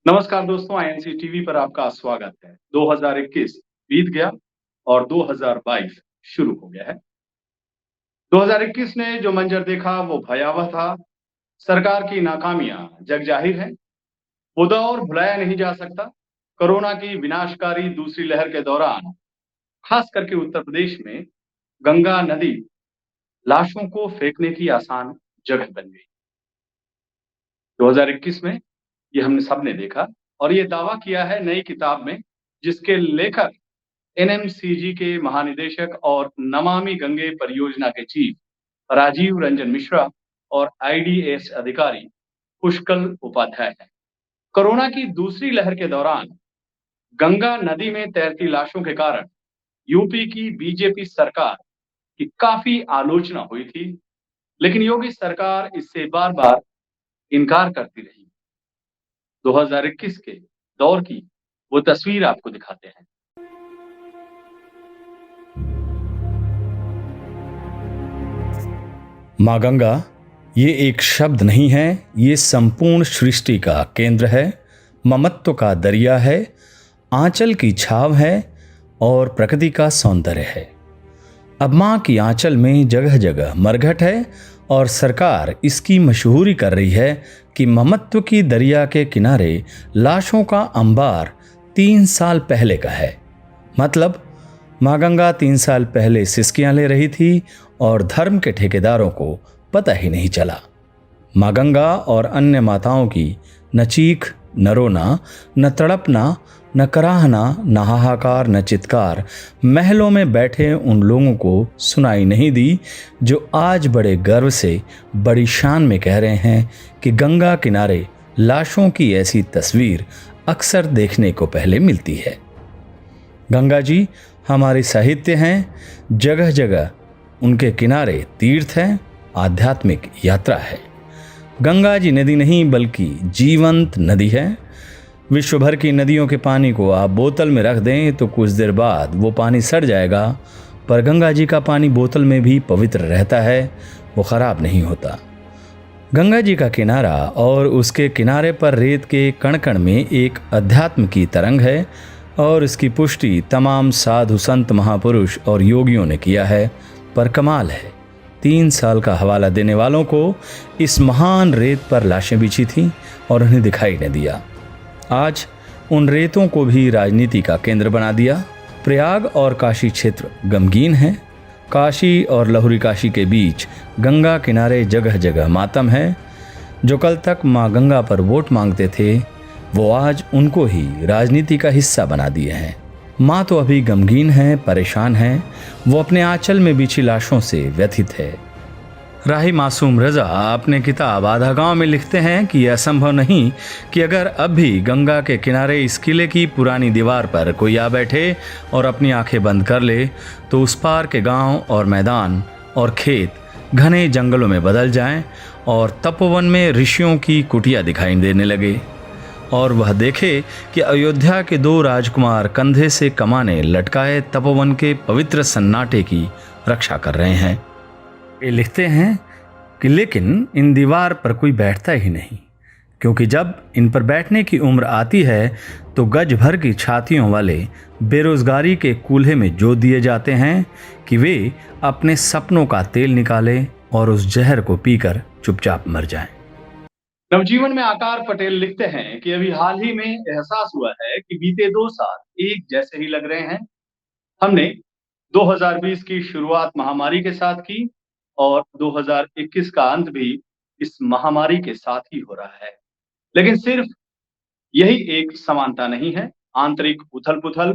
नमस्कार दोस्तों, INC TV पर आपका स्वागत है। 2021 बीत गया और 2022 शुरू हो गया है। 2021 ने जो मंजर देखा वो भयावह था। सरकार की नाकामियां जगजाहिर है। वो दौर भुलाया नहीं जा सकता। कोरोना की विनाशकारी दूसरी लहर के दौरान खास करके उत्तर प्रदेश में गंगा नदी लाशों को फेंकने की आसान जगह बन गई। 2021 में ये हमने सबने देखा और ये दावा किया है नई किताब में, जिसके लेखक एनएमसीजी के महानिदेशक और नमामि गंगे परियोजना के चीफ राजीव रंजन मिश्रा और आईडीएस अधिकारी पुष्कल उपाध्याय हैं। कोरोना की दूसरी लहर के दौरान गंगा नदी में तैरती लाशों के कारण यूपी की बीजेपी सरकार की काफी आलोचना हुई थी, लेकिन योगी सरकार इससे बार-बार इनकार करती रही। 2021 के दौर की वो तस्वीर आपको दिखाते हैं। माँ गंगा ये एक शब्द नहीं है, ये संपूर्ण सृष्टि का केंद्र है, ममत्व का दरिया है, आंचल की छाव है और प्रकृति का सौंदर्य है। अब माँ की आंचल में जगह जगह मरघट है और सरकार इसकी मशहूरी कर रही है कि ममत्व की दरिया के किनारे लाशों का अंबार 3 साल पहले का है। मतलब माँ गंगा 3 साल पहले सिसकियां ले रही थी और धर्म के ठेकेदारों को पता ही नहीं चला। माँ गंगा और अन्य माताओं की न चीख, न रोना, न तड़पना, न कराहना, न हाहाकार, न चित्कार महलों में बैठे उन लोगों को सुनाई नहीं दी जो आज बड़े गर्व से, बड़ी शान में कह रहे हैं कि गंगा किनारे लाशों की ऐसी तस्वीर अक्सर देखने को पहले मिलती है। गंगा जी हमारे साहित्य हैं, जगह जगह उनके किनारे तीर्थ हैं, आध्यात्मिक यात्रा है। गंगा जी नदी नहीं बल्कि जीवंत नदी है। विश्व भर की नदियों के पानी को आप बोतल में रख दें तो कुछ देर बाद वो पानी सड़ जाएगा, पर गंगा जी का पानी बोतल में भी पवित्र रहता है, वो खराब नहीं होता। गंगा जी का किनारा और उसके किनारे पर रेत के कण कण में एक अध्यात्म की तरंग है और इसकी पुष्टि तमाम साधु संत महापुरुष और योगियों ने किया है। पर कमाल है, 3 साल का हवाला देने वालों को इस महान रेत पर लाशें बिछी थीं और उन्हें दिखाई न दिया। आज उन रेतों को भी राजनीति का केंद्र बना दिया। प्रयाग और काशी क्षेत्र गमगीन है। काशी और लहुरी काशी के बीच गंगा किनारे जगह जगह मातम है। जो कल तक माँ गंगा पर वोट मांगते थे वो आज उनको ही राजनीति का हिस्सा बना दिए हैं। माँ तो अभी गमगीन है, परेशान है, वो अपने आंचल में बिछी लाशों से व्यथित है। राही मासूम रजा अपने किताब आधा गांव में लिखते हैं कि यह असंभव नहीं कि अगर अब भी गंगा के किनारे इस किले की पुरानी दीवार पर कोई आ बैठे और अपनी आंखें बंद कर ले तो उस पार के गांव और मैदान और खेत घने जंगलों में बदल जाएं और तपोवन में ऋषियों की कुटिया दिखाई देने लगे और वह देखे कि अयोध्या के 2 राजकुमार कंधे से कमाने लटकाए तपोवन के पवित्र सन्नाटे की रक्षा कर रहे हैं। ये लिखते हैं कि लेकिन इन दीवार पर कोई बैठता ही नहीं, क्योंकि जब इन पर बैठने की उम्र आती है तो गज भर की छातियों वाले बेरोजगारी के कूल्हे में जोत दिए जाते हैं कि वे अपने सपनों का तेल निकालें और उस जहर को पीकर चुपचाप मर जाएं। नवजीवन में आकार पटेल लिखते हैं कि अभी हाल ही में एहसास हुआ है कि बीते 2 साल एक जैसे ही लग रहे हैं। हमने 2020 की शुरुआत महामारी के साथ की और 2021 का अंत भी इस महामारी के साथ ही हो रहा है। लेकिन सिर्फ यही एक समानता नहीं है। आंतरिक उथल-पुथल,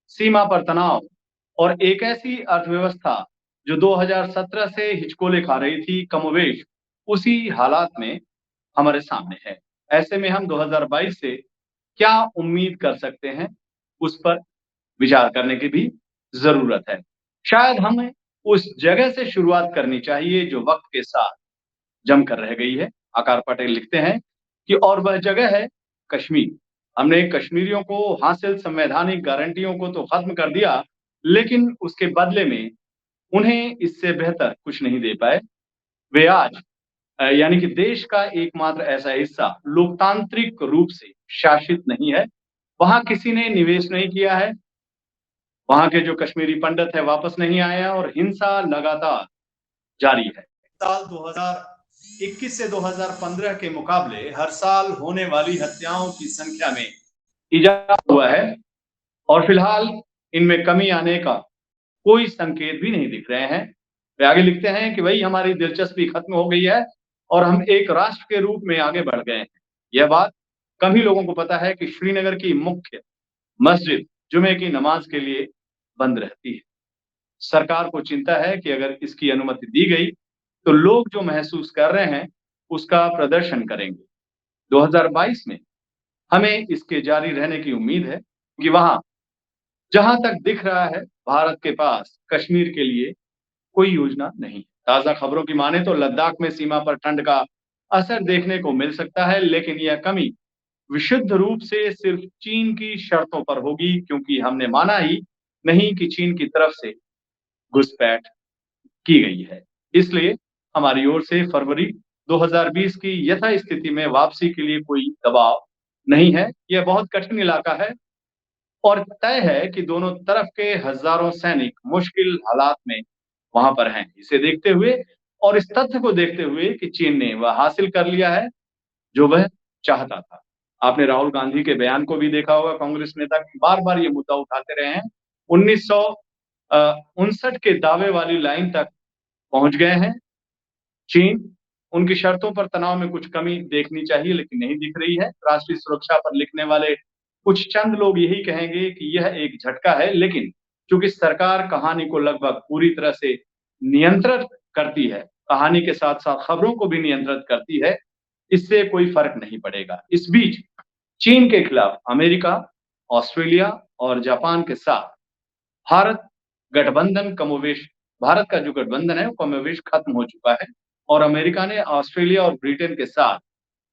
सीमा पर तनाव और एक ऐसी अर्थव्यवस्था जो 2017 से हिचकोले खा रही थी, कमोबेश उसी हालात में हमारे सामने है। ऐसे में हम 2022 से क्या उम्मीद कर सकते हैं, उस पर विचार करने की भी ज़रूरत है। शायद हमें उस जगह से शुरुआत करनी चाहिए जो वक़्त के साथ जमकर रह गई है। आकार पटेल लिखते हैं कि और वह जगह है कश्मीर। हमने कश्मीरियों को हासिल संवैधानिक गारंटियों को तो खत्म कर दिया, लेकिन उसके बदले में उन्हें इससे बेहतर कुछ नहीं दे पाए। वे आज यानी कि देश का एकमात्र ऐसा हिस्सा लोकतांत्रिक रूप से शासित नहीं है। वहाँ किसी ने निवेश नहीं किया है, वहाँ के जो कश्मीरी पंडित हैं वापस नहीं आए हैं और हिंसा लगातार जारी है। साल 2021 से 2015 के मुकाबले हर साल होने वाली हत्याओं की संख्या में इजाफा हुआ है और फिलहाल इनमें कमी आने का कोई संकेत भी नहीं दिख रहे हैं। वे आगे लिखते हैं कि भई हमारी दिलचस्पी खत्म हो गई है और हम एक राष्ट्र के रूप में आगे बढ़ गए हैं। यह बात कम ही लोगों को पता है कि श्रीनगर की मुख्य मस्जिद जुमे की नमाज के लिए बंद रहती है। सरकार को चिंता है कि अगर इसकी अनुमति दी गई, तो लोग जो महसूस कर रहे हैं, उसका प्रदर्शन करेंगे। 2022 में हमें इसके जारी रहने की उम्मीद है कि वहाँ जहाँ तक दिख रहा है, भारत के पास कश्मीर के लिए कोई योजना नहीं। ताज़ा खबरों की माने तो लद्दाख में सीमा पर ठंड का असर देखने को मिल सकता है, लेकिन यह कमी विशुद्ध रूप से सिर्फ चीन की शर्तों पर होगी क्योंकि हमने माना ही नहीं कि चीन की तरफ से घुसपैठ की गई है। इसलिए हमारी ओर से फरवरी 2020 की यथास्थिति में वापसी के लिए कोई दबाव नहीं है। यह बहुत कठिन इलाका है और तय है कि दोनों तरफ के हज़ारों सैनिक मुश्किल हालात में वहाँ पर हैं। इसे देखते हुए और इस तथ्य को देखते हुए कि चीन ने वह हासिल कर लिया है, जो वह चाहता था। आपने राहुल गांधी के बयान को भी देखा होगा, कांग्रेस नेता बार-बार ये मुद्दा उठाते रहे हैं। 1959 के दावे वाली लाइन तक पहुँच गए हैं। चीन, उनकी शर्तों पर तनाव में कुछ कमी देखनी चाहिए लेकिन नहीं दिख रही है। राष्ट्रीय सुरक्षा पर लिखने वाले कुछ चंद लोग यही कहेंगे कि यह एक झटका है, लेकिन चूँकि सरकार कहानी को लगभग पूरी तरह से नियंत्रित करती है, कहानी के साथ-साथ खबरों को भी नियंत्रित करती है, इससे कोई फ़र्क नहीं पड़ेगा। इस बीच चीन के खिलाफ अमेरिका, ऑस्ट्रेलिया और जापान के साथ भारत गठबंधन कमोबेश भारत का जो गठबंधन है, वो कमोबेश खत्म हो चुका है और अमेरिका ने ऑस्ट्रेलिया और ब्रिटेन के साथ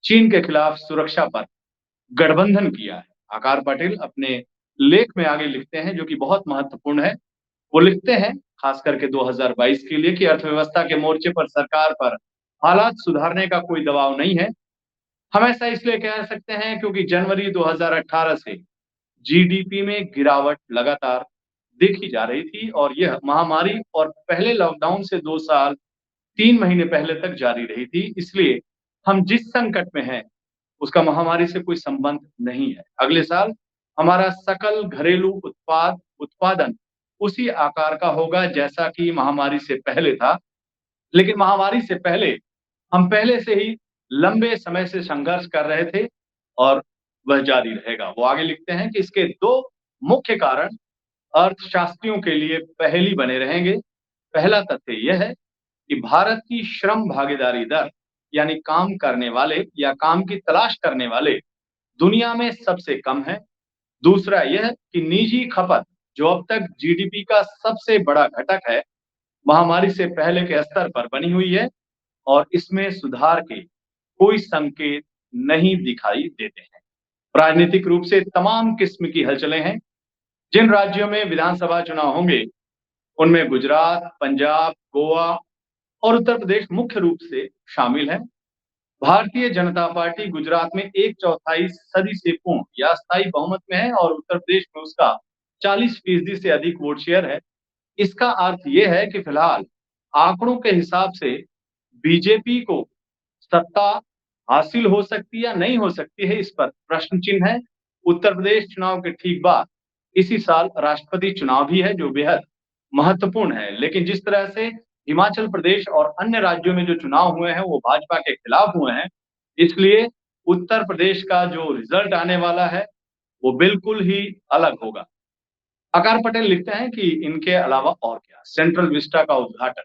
चीन के खिलाफ सुरक्षा पर गठबंधन किया है। आकाश पटेल अपने लेख में आगे लिखते हैं, जो कि बहुत महत्वपूर्ण है। वो लिखते हैं, खास करके 2022 के लिए कि अर्थव्यवस्था के मोर्चे पर सरकार पर हालात सुधारने का कोई दबाव नहीं है। हम ऐसा इसलिए कह सकते हैं क्योंकि जनवरी 2018 से जीडीपी में गिरावट लगातार देखी जा रही थी और यह महामारी और पहले लॉकडाउन से 2 साल 3 महीने पहले तक जारी रही थी। इसलिए हम जिस संकट में हैं, उसका महामारी से कोई संबंध नहीं है। अगले साल हमारा सकल घरेलू उत्पादन उसी आकार का होगा जैसा कि महामारी से पहले था। लेकिन महामारी से पहले हम पहले से ही लंबे समय से संघर्ष कर रहे थे और वह जारी रहेगा। वो आगे लिखते हैं कि इसके 2 मुख्य कारण अर्थशास्त्रियों के लिए पहेली बने रहेंगे। पहला तथ्य यह है कि भारत की श्रम भागीदारी दर यानी काम करने वाले या काम की तलाश करने वाले दुनिया में सबसे कम है। दूसरा यह कि निजी खपत जो अब तक जीडीपी का सबसे बड़ा घटक है, महामारी से पहले के स्तर पर बनी हुई है और इसमें सुधार के कोई संकेत नहीं दिखाई देते हैं। राजनीतिक रूप से तमाम किस्म की हलचलें हैं। जिन राज्यों में विधानसभा चुनाव होंगे, उनमें गुजरात, पंजाब, गोवा और उत्तर प्रदेश मुख्य रूप से शामिल हैं। भारतीय जनता पार्टी गुजरात में 1/4 सदी से पूर्ण या स्थायी बहुमत में है और उत्तर प्रदेश में उसका 40% से अधिक वोट शेयर है। इसका अर्थ ये है कि फिलहाल आंकड़ों के हिसाब से बीजेपी को सत्ता हासिल हो सकती है या नहीं हो सकती है, इस पर प्रश्न चिन्ह है। उत्तर प्रदेश चुनाव के ठीक बाद इसी साल राष्ट्रपति चुनाव भी है, जो बेहद महत्वपूर्ण है। लेकिन जिस तरह से हिमाचल प्रदेश और अन्य राज्यों में जो चुनाव हुए हैं, वो भाजपा के खिलाफ हुए हैं, इसलिए उत्तर प्रदेश का जो रिज़ल्ट आने वाला है, वो बिल्कुल ही अलग होगा। आकार पटेल लिखते हैं कि इनके अलावा और क्या, सेंट्रल विस्टा का उद्घाटन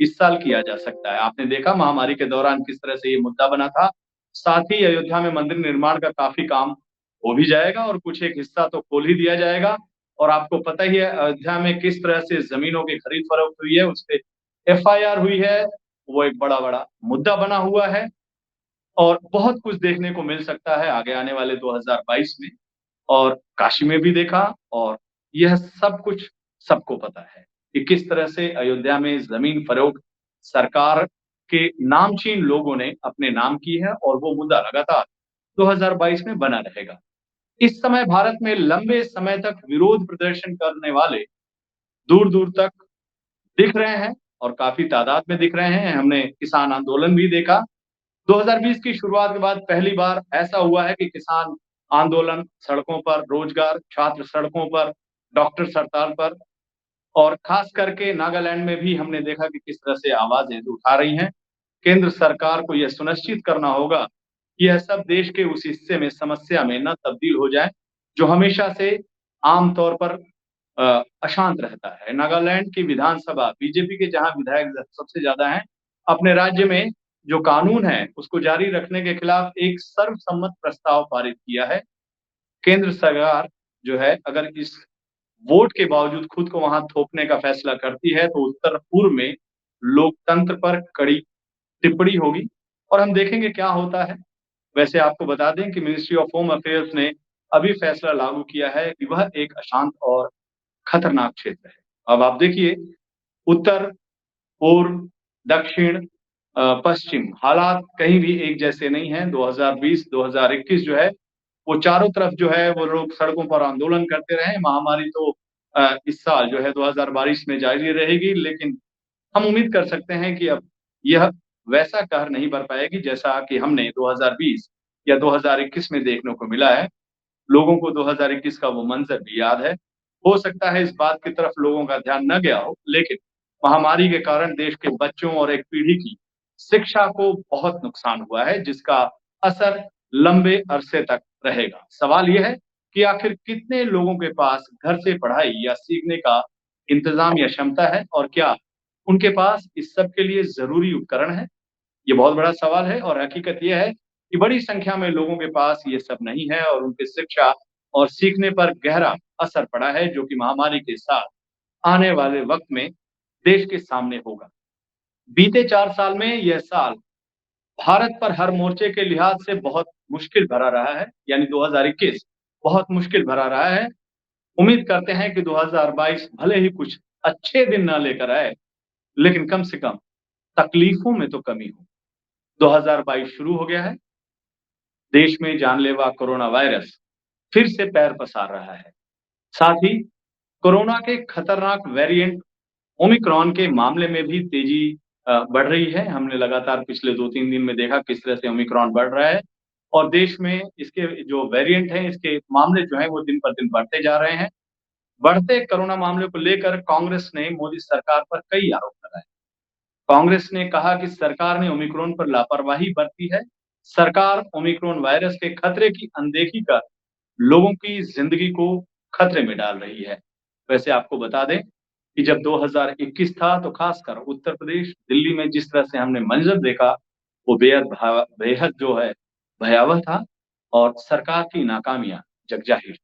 इस साल किया जा सकता है। आपने देखा महामारी के दौरान किस तरह से ये मुद्दा बना था। साथ ही अयोध्या में मंदिर निर्माण का काफ़ी काम हो भी जाएगा और कुछ एक हिस्सा तो खोल ही दिया जाएगा और आपको पता ही है अयोध्या में किस तरह से ज़मीनों की खरीद-फरोख्त हुई है, उसपे एफआईआर हुई है, वो एक बड़ा-बड़ा मुद्दा बना हुआ है और बहुत कुछ देखने को मिल सकता है आगे आने वाले 2022 में और काशी में भी देखा और यह सब कुछ सबको पता है कि किस तरह से अयोध्या में ज़मीन फ़रोख्त सरकार के नामचीन लोगों ने अपने नाम की है और वो मुद्दा लगातार 2022 में बना रहेगा। इस समय भारत में लंबे समय तक विरोध प्रदर्शन करने वाले दूर-दूर तक दिख रहे हैं और काफ़ी तादाद में दिख रहे हैं। हमने किसान आंदोलन भी देखा। 2020 की शुरुआत के बाद पहली बार ऐसा हुआ है कि किसान आंदोलन सड़कों पर, रोजगार, छात्र सड़कों पर, डॉक्टर हड़ताल पर और खास करके नागालैंड में भी हमने देखा कि किस तरह से आवाज़ें उठा रही हैं। केंद्र सरकार को यह सुनिश्चित करना होगा कि यह सब देश के उस हिस्से में समस्या में ना तब्दील हो जाए, जो हमेशा से आम तौर पर अशांत रहता है। नागालैंड की विधानसभा बीजेपी के जहाँ विधायक सबसे ज़्यादा हैं, अपने राज्य में जो कानून है, उसको जारी रखने के खिलाफ एक सर्वसम्मत प्रस्ताव पारित किया है। केंद्र सरकार जो है अगर इस वोट के बावजूद खुद को वहाँ थोपने का फैसला करती है, तो उत्तर-पूर्व में लोकतंत्र पर कड़ी टिप्पणी होगी और हम देखेंगे क्या होता है। वैसे आपको बता दें कि मिनिस्ट्री ऑफ होम अफेयर्स ने अभी फैसला लागू किया है कि वह एक अशांत और खतरनाक क्षेत्र है। अब आप देखिए उत्तर, पूर्व, दक्षिण पश्चिम हालात कहीं भी एक जैसे नहीं हैं। 2020-2021 जो है वो चारों तरफ जो है वो लोग सड़कों पर आंदोलन करते रहे। महामारी तो इस साल जो है 2022 में जारी रहेगी, लेकिन हम उम्मीद कर सकते हैं कि अब यह वैसा कहर नहीं बरपाएगी जैसा कि हमने 2020 या 2021 में देखने को मिला है। लोगों को 2021 का वो मंज़र भी याद है। हो सकता है इस बात की तरफ लोगों का ध्यान न गया हो, लेकिन महामारी के कारण देश के बच्चों और एक पीढ़ी की शिक्षा को बहुत नुकसान हुआ है, जिसका असर लंबे अरसे तक रहेगा। सवाल ये है कि आखिर कितने लोगों के पास घर से पढ़ाई या सीखने का इंतज़ाम या क्षमता है और क्या उनके पास इस सब के लिए ज़रूरी उपकरण हैं? ये बहुत बड़ा सवाल है और हकीकत ये है कि बड़ी संख्या में लोगों के पास ये सब नहीं है और उनकी शिक्षा और सीखने पर गहरा असर पड़ा है, जो कि महामारी के साथ आने वाले वक़्त में देश के सामने होगा। बीते 4 साल में यह साल भारत पर हर मोर्चे के लिहाज से बहुत मुश्किल भरा रहा है, यानी 2021 बहुत मुश्किल भरा रहा है। उम्मीद करते हैं कि 2022 भले ही कुछ अच्छे दिन ना लेकर आए, लेकिन कम से कम तकलीफों में तो कमी हो। 2022 शुरू हो गया है, देश में जानलेवा कोरोना वायरस फिर से पैर पसार रहा है। साथ ही कोरोना के खतरनाक वेरिएंट ओमिक्रॉन के मामले में भी तेज़ी बढ़ रही है। हमने लगातार पिछले 2-3 दिन में देखा किस तरह से ओमिक्रॉन बढ़ रहा है और देश में इसके जो वेरिएंट हैं, इसके मामले जो हैं, वो दिन पर दिन बढ़ते जा रहे हैं। बढ़ते कोरोना मामले को लेकर कांग्रेस ने मोदी सरकार पर कई आरोप लगाए। कांग्रेस ने कहा कि सरकार ने ओमिक्रॉन पर लापरवाही बरती है। सरकार ओमिक्रॉन वायरस के खतरे की अनदेखी कर लोगों की ज़िंदगी को खतरे में डाल रही है। वैसे आपको बता दें कि जब 2021 था तो खासकर उत्तर प्रदेश, दिल्ली में जिस तरह से हमने मंज़र देखा, वो बेहद जो है भयावह था और सरकार की नाकामियाँ जगजाहिर